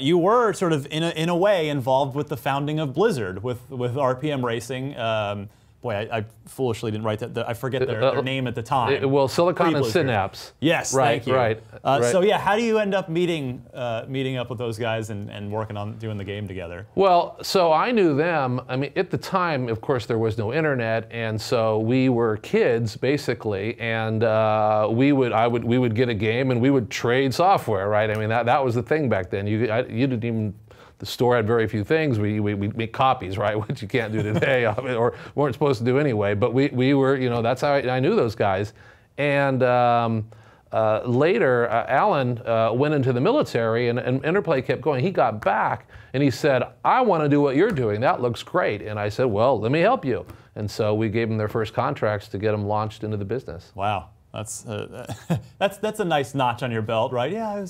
you were sort of in a way involved with the founding of Blizzard with RPM Racing. Boy, I foolishly didn't write that. I forget their name at the time. Well, Silicon and Synapse. Yes, right, thank you. Right. So yeah, how do you end up meeting up with those guys and working on doing the game together? Well, so I knew them. I mean, at the time, of course, there was no internet, and so we were kids basically, and we would get a game and we would trade software, right? I mean, that was the thing back then. You didn't even. The store had very few things. We make copies, right, which you can't do today, or weren't supposed to do anyway. But we were, you know, that's how I knew those guys. And later, Alan went into the military, and Interplay kept going. He got back, and he said, "I want to do what you're doing. That looks great." And I said, "Well, let me help you." And so we gave them their first contracts to get them launched into the business. Wow. That's a nice notch on your belt, right? Yeah,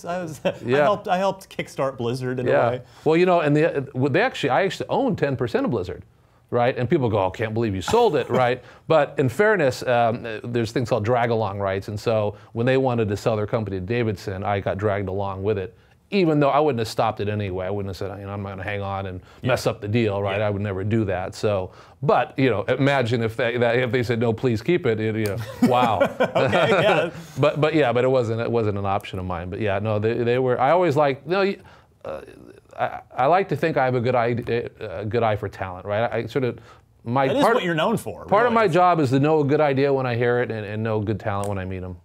Yeah. I helped kickstart Blizzard in a way. Well, you know, and I actually own 10% of Blizzard, right? And people go, "Oh, can't believe you sold it," right? But in fairness, there's things called drag-along rights, and so when they wanted to sell their company to Davidson, I got dragged along with it. Even though I wouldn't have stopped it anyway, I wouldn't have said, you know, I'm going to hang on and mess up the deal, right? I would never do that. So, but you know, imagine if they said no, please keep it. You know, wow. Okay, yeah. but it wasn't an option of mine. But yeah, no, they were. I always like, I like to think I have a good eye for talent, right? I sort of that is what you're known for. Part of my job is to know a good idea when I hear it and know good talent when I meet them.